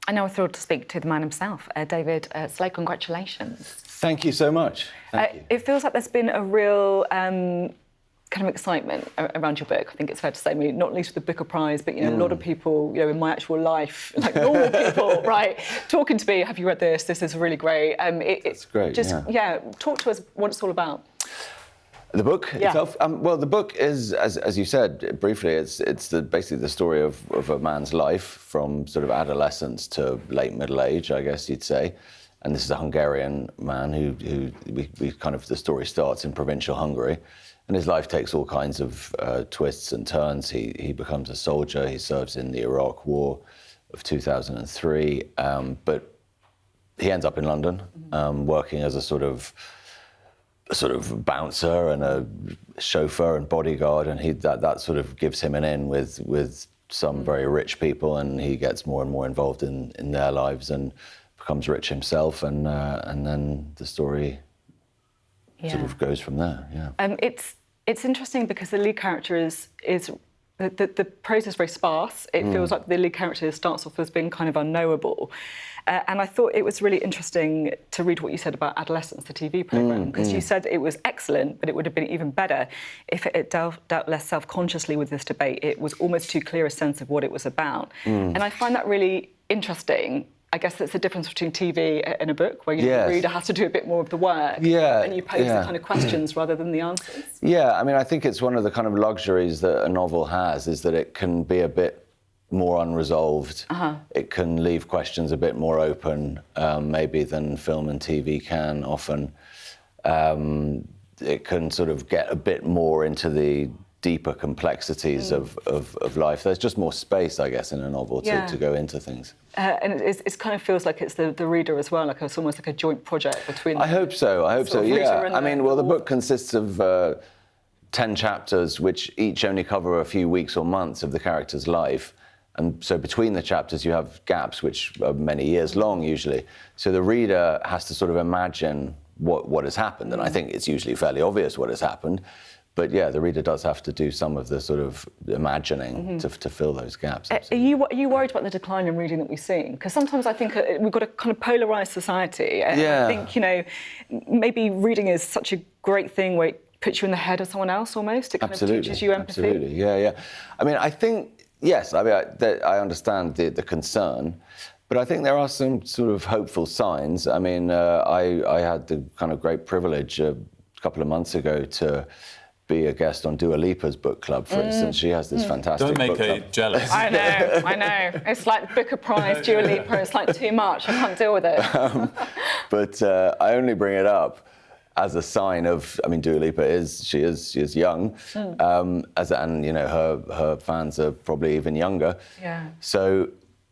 And now we're thrilled to speak to the man himself, David Szalay. Congratulations. Thank you so much. Thank you. It feels like there's been a real kind of excitement around your book. I think it's fair to say, not least with the Booker Prize, but a lot of people, in my actual life, like normal people, right, talking to me, have you read this? This is really great. It's great. Talk to us what it's all about. The book itself? Well, the book is, as you said briefly, it's basically the story of a man's life from sort of adolescence to late middle age, I guess you'd say. And this is a Hungarian man who the story starts in provincial Hungary, and his life takes all kinds of twists and turns. He becomes a soldier. He serves in the Iraq War of 2003, but he ends up in London, working as a sort of bouncer and a chauffeur and bodyguard, and that sort of gives him an in with some very rich people, and he gets more and more involved in their lives and becomes rich himself, and then the story sort of goes from there. Yeah. It's interesting because the lead character is the prose is very sparse. It feels like the lead character starts off as being kind of unknowable. And I thought it was really interesting to read what you said about Adolescence, the TV programme, because you said it was excellent, but it would have been even better if it had dealt less self-consciously with this debate. It was almost too clear a sense of what it was about. And I find that really interesting. I guess that's the difference between TV and a book, where the reader has to do a bit more of the work, and you pose the kind of questions rather than the answers. Yeah, I mean, I think it's one of the kind of luxuries that a novel has, is that it can be a bit more unresolved. It can leave questions a bit more open, maybe than film and TV can often. It can sort of get a bit more into the deeper complexities of life. There's just more space, I guess, in a novel to go into things. And it kind of feels like it's the reader as well, like it's almost like a joint project between. I hope so, yeah. I mean, well, the book consists of 10 chapters, which each only cover a few weeks or months of the character's life. And so between the chapters, you have gaps, which are many years long, usually. So the reader has to sort of imagine what has happened. And I think it's usually fairly obvious what has happened. But yeah, the reader does have to do some of the sort of imagining to fill those gaps. Are you worried about the decline in reading that we've seen? Because sometimes I think we've got a kind of polarised society. And I think, maybe reading is such a great thing where it puts you in the head of someone else almost. It kind of teaches you empathy. Absolutely, yeah. I mean, I think, yes, I mean, I understand the concern, but I think there are some sort of hopeful signs. I mean, I had the kind of great privilege a couple of months ago to be a guest on Dua Lipa's book club, for instance. She has this fantastic book club. Don't make her jealous. I know. It's like Booker Prize, Dua Lipa, it's like too much. I can't deal with it. But I only bring it up as a sign of, I mean, Dua Lipa she is young, and her fans are probably even younger. Yeah. So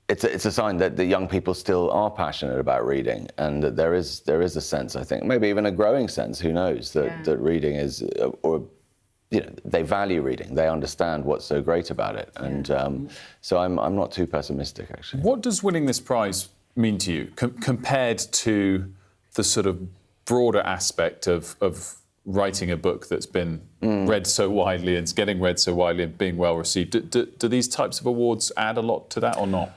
it's a sign that the young people still are passionate about reading, and that there is a sense, I think, maybe even a growing sense, who knows, that reading is, they value reading, they understand what's so great about it, and so I'm not too pessimistic, actually. What does winning this prize mean to you, compared to the sort of broader aspect of writing a book that's been read so widely and getting read so widely and being well received? Do these types of awards add a lot to that or not?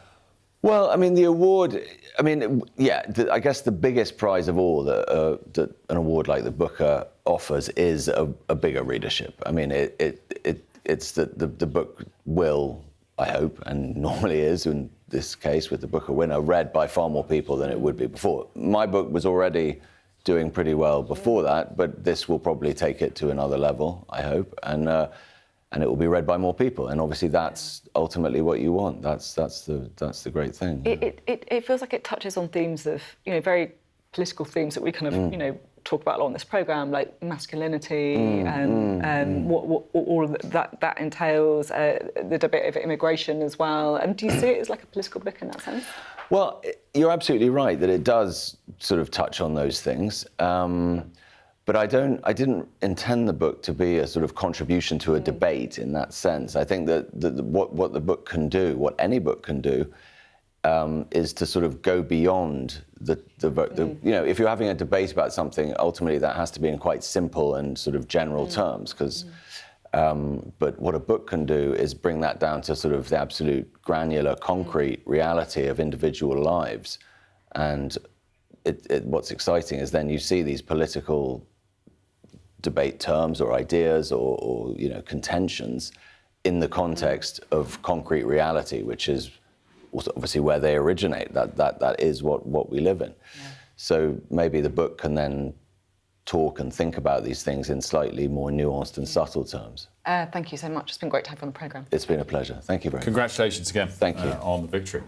Well, I mean, the award, I guess the biggest prize of all that an award like the Booker offers is a bigger readership. I mean, it's that the book will, I hope, and normally is in this case with the Booker winner, read by far more people than it would be before. My book was already doing pretty well before that, but this will probably take it to another level, I hope, and it will be read by more people. And obviously, that's ultimately what you want. That's the great thing. It feels like it touches on themes of very political themes that we kind of talk about a lot on this programme, like masculinity and what all of that entails, the debate of immigration as well. And do you see it as like a political book in that sense? Well, you're absolutely right that it does sort of touch on those things. But I didn't intend the book to be a sort of contribution to a debate in that sense. I think that what the book can do, what any book can do, is to sort of go beyond the if you're having a debate about something, ultimately that has to be in quite simple and sort of general terms, because But what a book can do is bring that down to sort of the absolute granular, concrete reality of individual lives. And what's exciting is then you see these political debate terms or ideas or contentions in the context of concrete reality, which is obviously where they originate. That is what we live in. Yeah. So maybe the book can then talk and think about these things in slightly more nuanced and subtle terms. Thank you so much. It's been great to have you on the programme. It's been a pleasure. Thank you very much. Congratulations again. Thank you. On the victory.